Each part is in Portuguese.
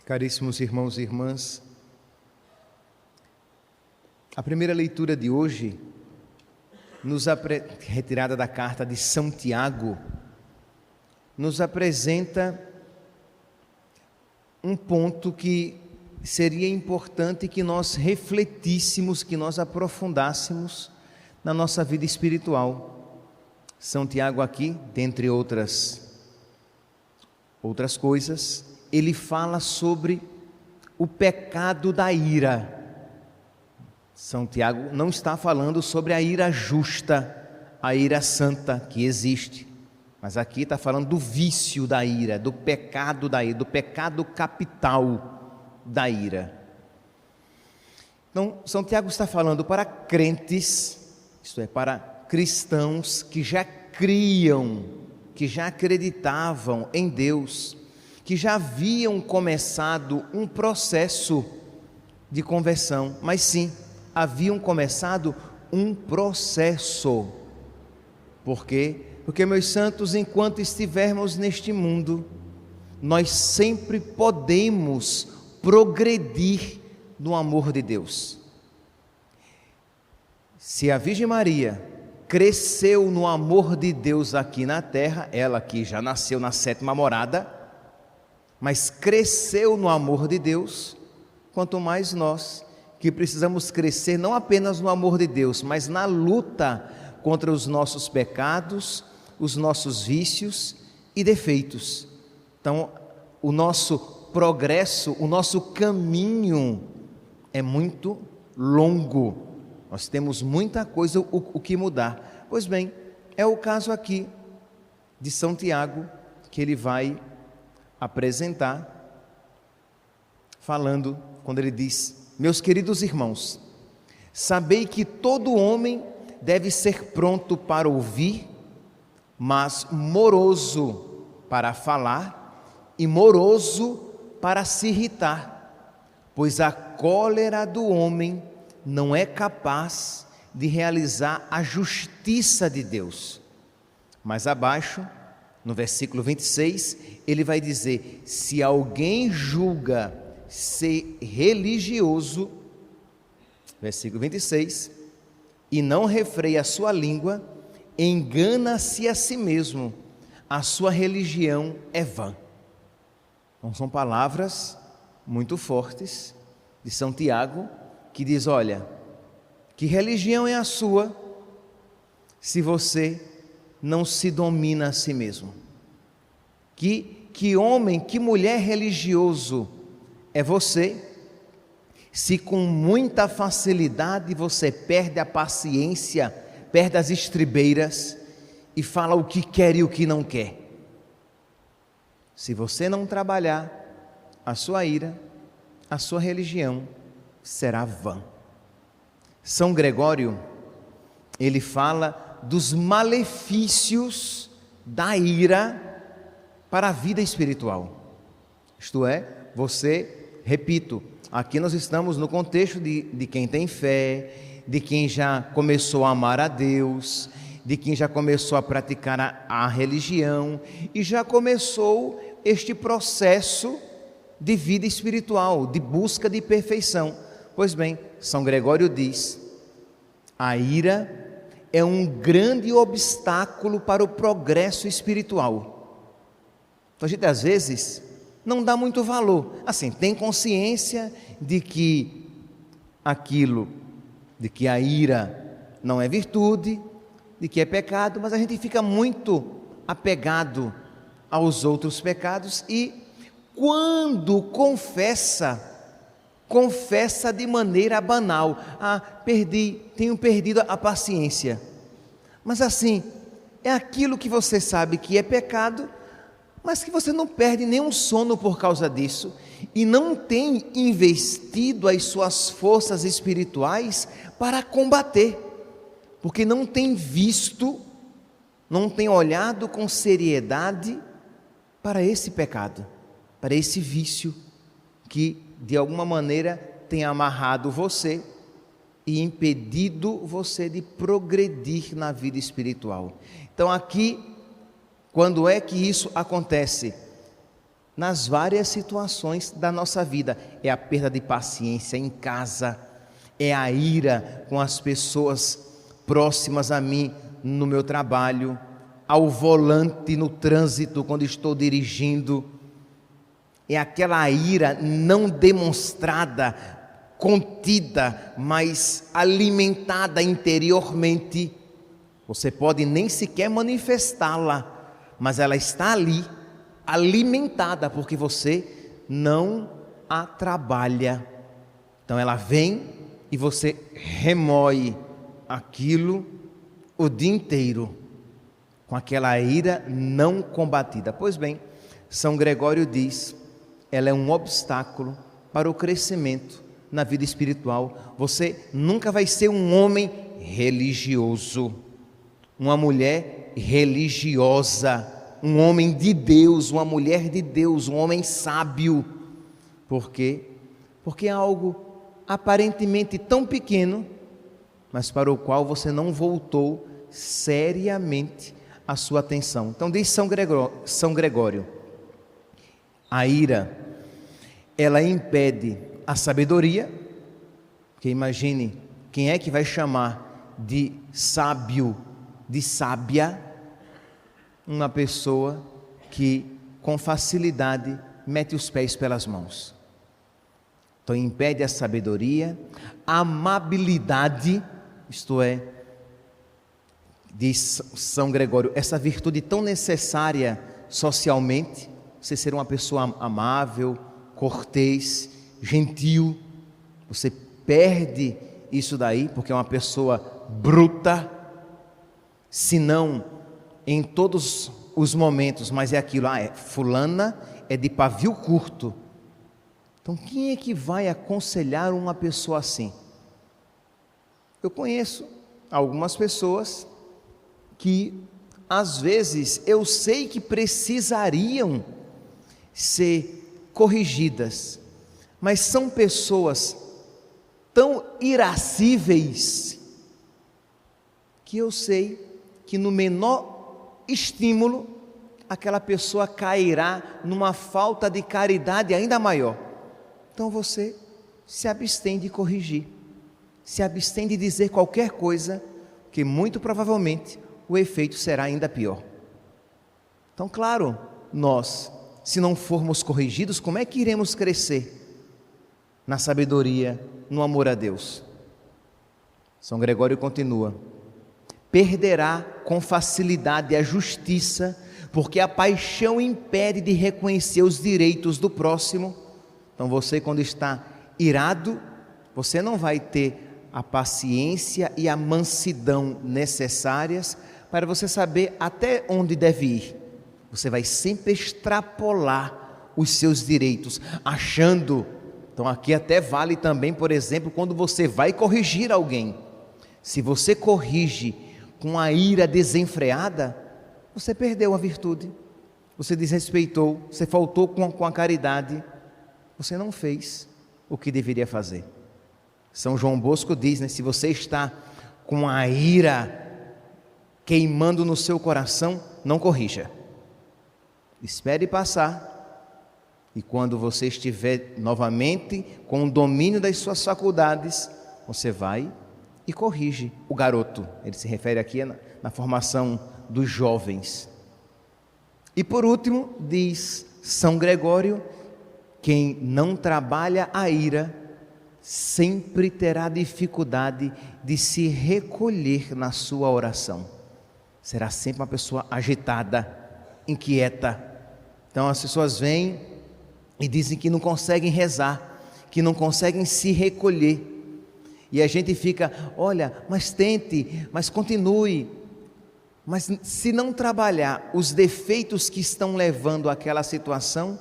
Caríssimos irmãos e irmãs, a primeira leitura de hoje, retirada da carta de São Tiago, nos apresenta um ponto que seria importante que nós refletíssemos, que nós aprofundássemos na nossa vida espiritual. São Tiago aqui, dentre outras coisas, ele fala sobre o pecado da ira. São Tiago não está falando sobre a ira justa, a ira santa que existe, mas aqui está falando do vício da ira, do pecado da ira, do pecado capital da ira. Então, São Tiago está falando para crentes, isto é, para cristãos que já criam, que já acreditavam em Deus, que já haviam começado um processo de conversão, mas sim, haviam começado um processo. Por quê? Porque, meus santos, enquanto estivermos neste mundo, nós sempre podemos progredir no amor de Deus. Se a Virgem Maria cresceu no amor de Deus aqui na terra, ela que já nasceu na sétima morada, mas cresceu no amor de Deus, quanto mais nós, que precisamos crescer não apenas no amor de Deus, mas na luta contra os nossos pecados, os nossos vícios e defeitos. Então, o nosso progresso, o nosso caminho é muito longo, nós temos muita coisa o que mudar. Pois bem, é o caso aqui de São Tiago, que ele vai apresentar, falando, quando ele diz: meus queridos irmãos, sabei que todo homem deve ser pronto para ouvir, mas moroso para falar e moroso para se irritar, pois a cólera do homem não é capaz de realizar a justiça de Deus. Mais abaixo, no versículo 26, ele vai dizer: se alguém julga ser religioso, versículo 26, e não refreia a sua língua, engana-se a si mesmo, a sua religião é vã. Então, são palavras muito fortes de São Tiago, que diz: olha, que religião é a sua se você não se domina a si mesmo? Que homem, que mulher religioso é você, se com muita facilidade você perde a paciência, perde as estribeiras e fala o que quer e o que não quer? Se você não trabalhar a sua ira, a sua religião será vã. São Gregório, ele fala dos malefícios da ira para a vida espiritual. Isto é, repito, aqui nós estamos no contexto de quem tem fé, de quem já começou a amar a Deus, de quem já começou a praticar a religião e já começou este processo de vida espiritual, de busca de perfeição. Pois bem, São Gregório diz: a ira é um grande obstáculo para o progresso espiritual. Então a gente às vezes não dá muito valor, assim, tem consciência de que a ira não é virtude, de que é pecado, mas a gente fica muito apegado aos outros pecados e quando confessa de maneira banal: tenho perdido a paciência. Mas assim, é aquilo que você sabe que é pecado, mas que você não perde nenhum sono por causa disso e não tem investido as suas forças espirituais para combater, porque não tem visto, não tem olhado com seriedade para esse pecado, para esse vício que de alguma maneira tem amarrado você e impedido você de progredir na vida espiritual. Então aqui, quando é que isso acontece? nas várias situações da nossa vida. É a perda de paciência em casa, é a ira com as pessoas próximas a mim no meu trabalho, ao volante no trânsito quando estou dirigindo. É aquela ira não demonstrada, contida, mas alimentada interiormente. Você pode nem sequer manifestá-la, mas ela está ali, alimentada, porque você não a trabalha. Então ela vem e você remoe aquilo o dia inteiro, com aquela ira não combatida. Pois bem, São Gregório diz, ela é um obstáculo para o crescimento na vida espiritual. Você nunca vai ser um homem religioso, uma mulher religiosa, um homem de Deus, uma mulher de Deus, um homem sábio. Por quê? Porque é algo aparentemente tão pequeno, mas para o qual você não voltou seriamente a sua atenção. Então diz São Gregório, a ira, ela impede a sabedoria, porque imagine, quem é que vai chamar de sábio, de sábia, uma pessoa que com facilidade mete os pés pelas mãos. Então impede a sabedoria, a amabilidade, isto é, diz São Gregório, essa virtude tão necessária socialmente, você ser uma pessoa amável, cortês, gentil, você perde isso daí, porque é uma pessoa bruta, se não em todos os momentos, mas é aquilo, fulana é de pavio curto. Então quem é que vai aconselhar uma pessoa assim? Eu conheço algumas pessoas que às vezes eu sei que precisariam ser corrigidas, mas são pessoas tão irascíveis que eu sei que no menor estímulo aquela pessoa cairá numa falta de caridade ainda maior. Então você se abstém de corrigir, se abstém de dizer qualquer coisa, que muito provavelmente o efeito será ainda pior. Então, claro, nós, se não formos corrigidos, como é que iremos crescer na sabedoria, no amor a Deus? São Gregório continua, perderá com facilidade a justiça, porque a paixão impede de reconhecer os direitos do próximo. Então você, quando está irado, você não vai ter a paciência e a mansidão necessárias para você saber até onde deve ir. Você vai sempre extrapolar os seus direitos, achando, então aqui até vale também, por exemplo, quando você vai corrigir alguém. Se você corrige com a ira desenfreada, você perdeu a virtude, você desrespeitou, você faltou com a caridade, você não fez o que deveria fazer. São João Bosco diz, se você está com a ira queimando no seu coração, não corrija. Espere passar, e quando você estiver novamente com o domínio das suas faculdades, você vai e corrige o garoto. Ele se refere aqui na formação dos jovens. E por último, diz São Gregório, quem não trabalha a ira, sempre terá dificuldade de se recolher na sua oração. Será sempre uma pessoa agitada, inquieta. Então as pessoas vêm e dizem que não conseguem rezar, que não conseguem se recolher. E a gente fica, olha, mas tente, mas continue. Mas se não trabalhar os defeitos que estão levando àquela situação,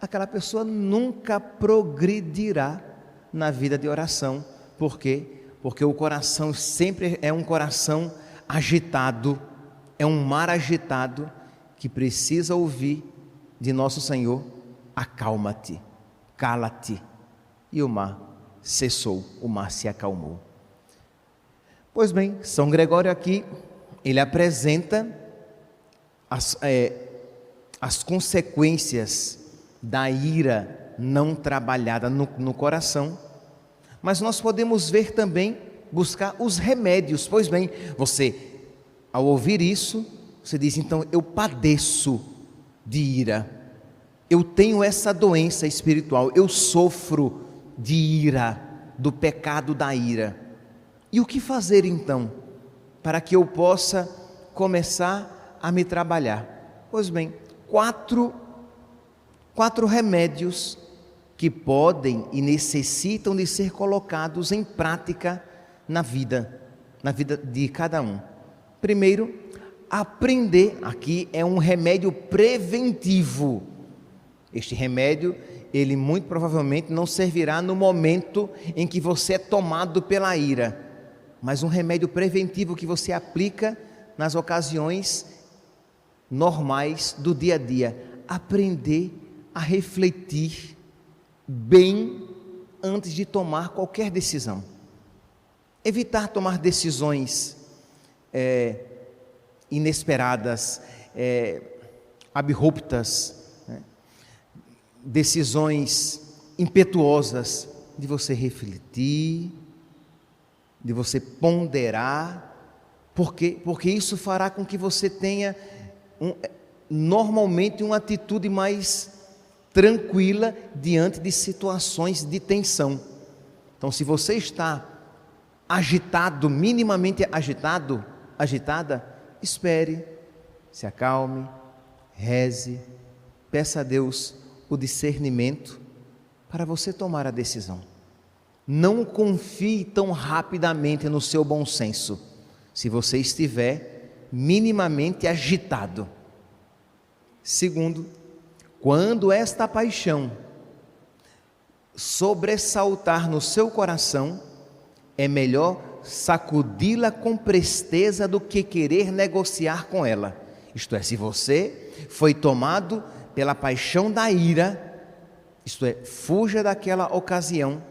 aquela pessoa nunca progredirá na vida de oração. Por quê? Porque o coração sempre é um coração agitado, é um mar agitado que precisa ouvir de nosso Senhor: acalma-te, cala-te. E o mar cessou, o mar se acalmou. Pois bem, São Gregório aqui, ele apresenta as consequências da ira não trabalhada no coração, mas nós podemos ver também, buscar os remédios. Pois bem, você, ao ouvir isso, você diz: então eu padeço de ira, eu tenho essa doença espiritual, eu sofro de ira, do pecado da ira. E o que fazer então, para que eu possa começar a me trabalhar? Pois bem, quatro remédios que podem e necessitam de ser colocados em prática na vida de cada um. Primeiro, aprender. Aqui é um remédio preventivo. Este remédio, ele muito provavelmente não servirá no momento em que você é tomado pela ira, mas um remédio preventivo que você aplica nas ocasiões normais do dia a dia. Aprender a refletir bem antes de tomar qualquer decisão. Evitar tomar decisões inesperadas, abruptas, decisões impetuosas, de você refletir, de você ponderar, porque isso fará com que você tenha normalmente uma atitude mais tranquila diante de situações de tensão. Então, se você está agitado, minimamente agitada, espere, se acalme, reze, peça a Deus o discernimento para você tomar a decisão. Não confie tão rapidamente no seu bom senso, se você estiver minimamente agitado. Segundo, quando esta paixão sobressaltar no seu coração, é melhor sacudi-la com presteza do que querer negociar com ela. Isto é, se você foi tomado pela paixão da ira, isto é, fuja daquela ocasião,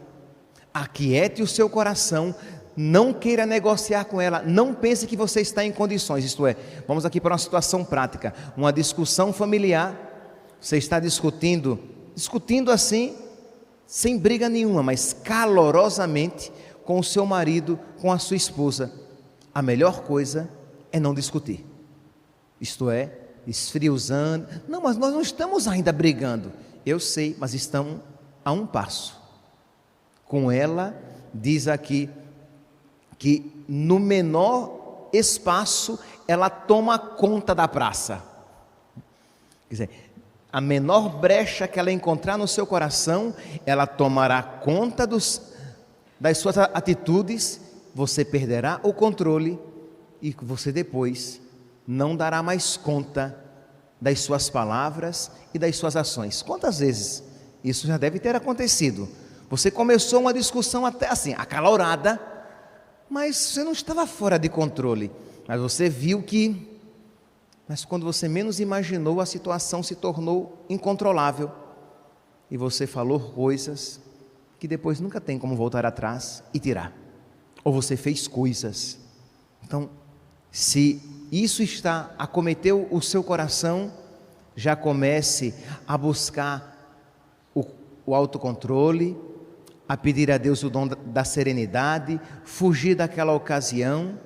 aquiete o seu coração, não queira negociar com ela, não pense que você está em condições. Isto é, vamos aqui para uma situação prática, uma discussão familiar, você está discutindo assim, sem briga nenhuma, mas calorosamente com o seu marido, com a sua esposa. A melhor coisa é não discutir, isto é, esfriuzando. Não, mas nós não estamos ainda brigando. Eu sei, mas estamos a um passo. Com ela, diz aqui, que no menor espaço ela toma conta da praça. Quer dizer, a menor brecha que ela encontrar no seu coração, ela tomará conta das suas atitudes, você perderá o controle e você depois não dará mais conta das suas palavras e das suas ações. Quantas vezes isso já deve ter acontecido? Você começou uma discussão até assim, acalorada, mas você não estava fora de controle, mas você viu mas quando você menos imaginou, a situação se tornou incontrolável, e você falou coisas que depois nunca tem como voltar atrás e tirar, ou você fez coisas. Então, se isso acometeu o seu coração, já comece a buscar o autocontrole, a pedir a Deus o dom da serenidade, fugir daquela ocasião,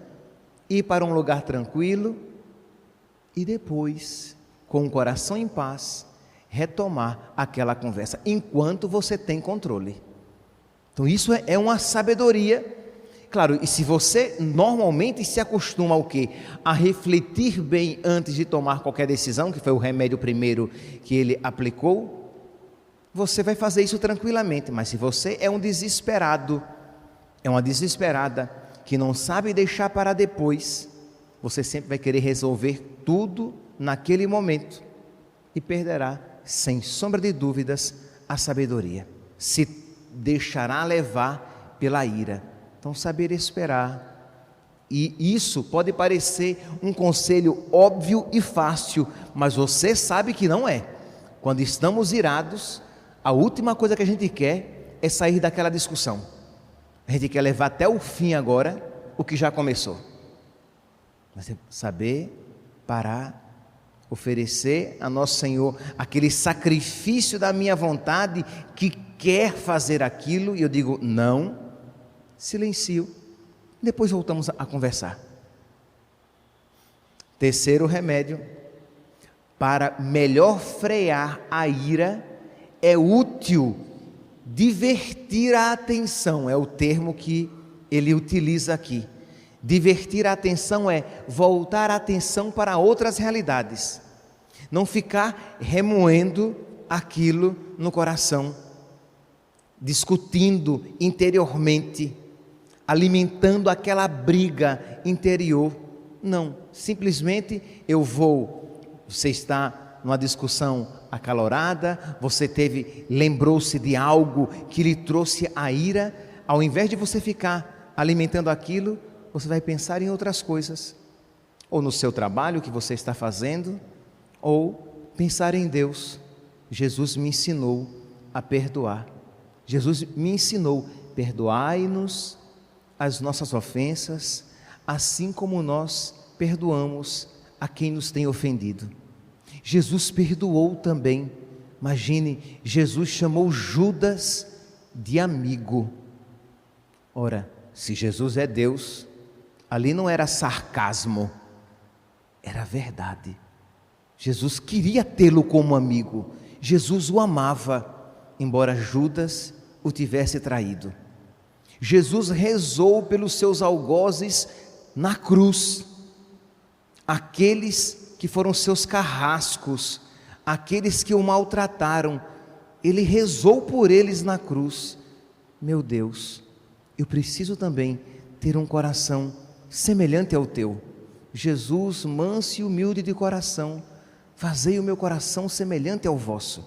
ir para um lugar tranquilo e depois, com o coração em paz, retomar aquela conversa, enquanto você tem controle. Então isso é uma sabedoria. Claro, e se você normalmente se acostuma ao quê? A refletir bem antes de tomar qualquer decisão, que foi o remédio primeiro que ele aplicou, você vai fazer isso tranquilamente. Mas se você é um desesperado, é uma desesperada, que não sabe deixar para depois, você sempre vai querer resolver tudo naquele momento e perderá, sem sombra de dúvidas, a sabedoria. Se deixará levar pela ira. Então, saber esperar. E isso pode parecer um conselho óbvio e fácil, mas você sabe que não é. Quando estamos irados, a última coisa que a gente quer é sair daquela discussão. A gente quer levar até o fim agora o que já começou. Mas saber parar, oferecer a nosso Senhor aquele sacrifício da minha vontade que quer fazer aquilo, e eu digo não, silencio, depois voltamos a conversar. Terceiro remédio, para melhor frear a ira, é útil divertir a atenção, é o termo que ele utiliza aqui. Divertir a atenção é voltar a atenção para outras realidades, não ficar remoendo aquilo no coração, discutindo interiormente, alimentando aquela briga interior. Não, simplesmente você está numa discussão acalorada, você lembrou-se de algo que lhe trouxe a ira, ao invés de você ficar alimentando aquilo, você vai pensar em outras coisas, ou no seu trabalho que você está fazendo, ou pensar em Deus. Jesus me ensinou a perdoar. Jesus me ensinou: perdoai-nos as nossas ofensas, assim como nós perdoamos a quem nos tem ofendido. Jesus perdoou também. Imagine, Jesus chamou Judas de amigo. Ora, se Jesus é Deus, ali não era sarcasmo, era verdade. Jesus queria tê-lo como amigo, Jesus o amava, embora Judas o tivesse traído. Jesus rezou pelos seus algozes na cruz, aqueles que foram seus carrascos, aqueles que o maltrataram, ele rezou por eles na cruz. Meu Deus, eu preciso também ter um coração semelhante ao teu. Jesus, manso e humilde de coração, fazei o meu coração semelhante ao vosso.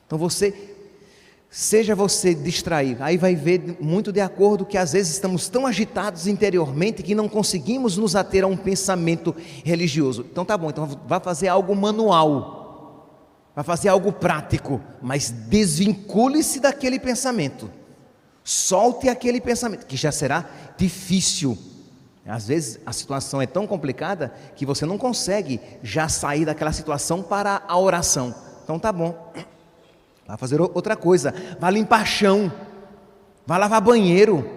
Então seja você distraído, aí vai ver muito de acordo que às vezes estamos tão agitados interiormente que não conseguimos nos ater a um pensamento religioso. Então tá bom, então vá fazer algo manual, vá fazer algo prático, mas desvincule-se daquele pensamento, solte aquele pensamento, que já será difícil. Às vezes a situação é tão complicada que você não consegue já sair daquela situação para a oração. Então tá bom, vá fazer outra coisa, vá limpar chão, vá lavar banheiro,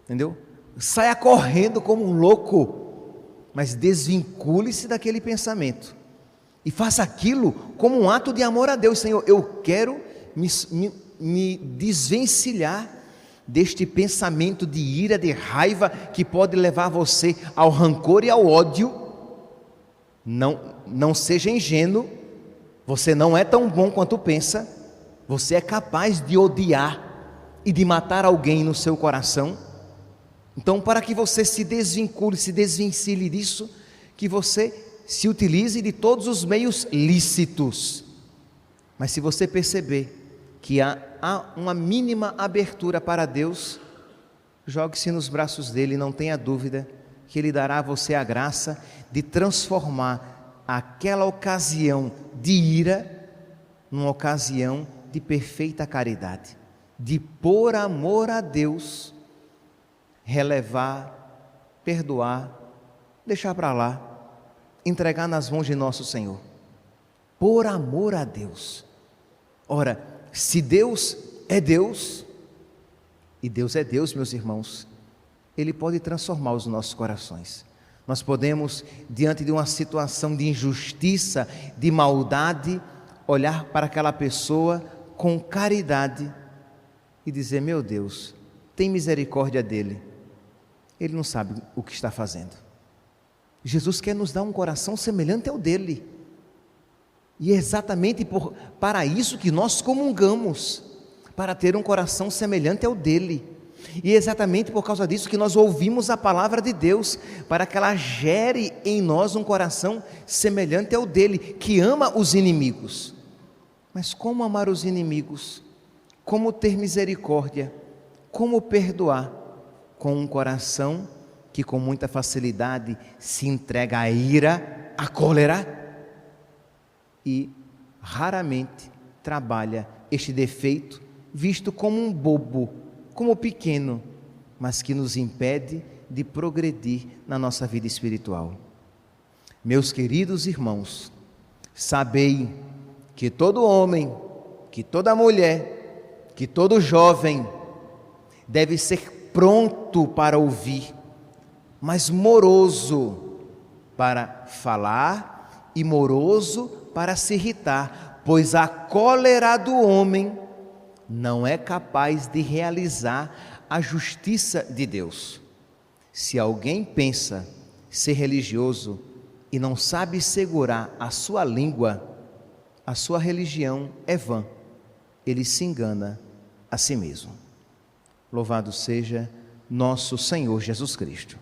entendeu? Saia correndo como um louco, mas desvincule-se daquele pensamento e faça aquilo como um ato de amor a Deus. Senhor, eu quero me desvencilhar deste pensamento de ira, de raiva, que pode levar você ao rancor e ao ódio. Não seja ingênuo, você não é tão bom quanto pensa, você é capaz de odiar e de matar alguém no seu coração. Então, para que você se desvincule, se desvencilhe disso, que você se utilize de todos os meios lícitos. Mas se você perceber que há uma mínima abertura para Deus, jogue-se nos braços dele, não tenha dúvida que ele dará a você a graça de transformar aquela ocasião de ira numa ocasião de perfeita caridade, de por amor a Deus relevar, perdoar, deixar para lá, entregar nas mãos de nosso Senhor, por amor a Deus. Ora, se Deus é Deus, e Deus é Deus, meus irmãos, Ele pode transformar os nossos corações. Nós podemos, diante de uma situação de injustiça, de maldade, olhar para aquela pessoa com caridade e dizer: meu Deus, tem misericórdia dele, ele não sabe o que está fazendo. Jesus quer nos dar um coração semelhante ao dele, e é exatamente para isso que nós comungamos, para ter um coração semelhante ao dele, e é exatamente por causa disso que nós ouvimos a palavra de Deus, para que ela gere em nós um coração semelhante ao dele, que ama os inimigos. Mas como amar os inimigos? Como ter misericórdia? Como perdoar? Com um coração que com muita facilidade se entrega à ira, à cólera, e raramente trabalha este defeito, visto como um bobo, como pequeno, mas que nos impede de progredir na nossa vida espiritual. Meus queridos irmãos, sabei que todo homem, que toda mulher, que todo jovem deve ser pronto para ouvir, mas moroso para falar e moroso para se irritar, pois a cólera do homem não é capaz de realizar a justiça de Deus. Se alguém pensa ser religioso e não sabe segurar a sua língua, a sua religião é vã. Ele se engana a si mesmo. Louvado seja nosso Senhor Jesus Cristo.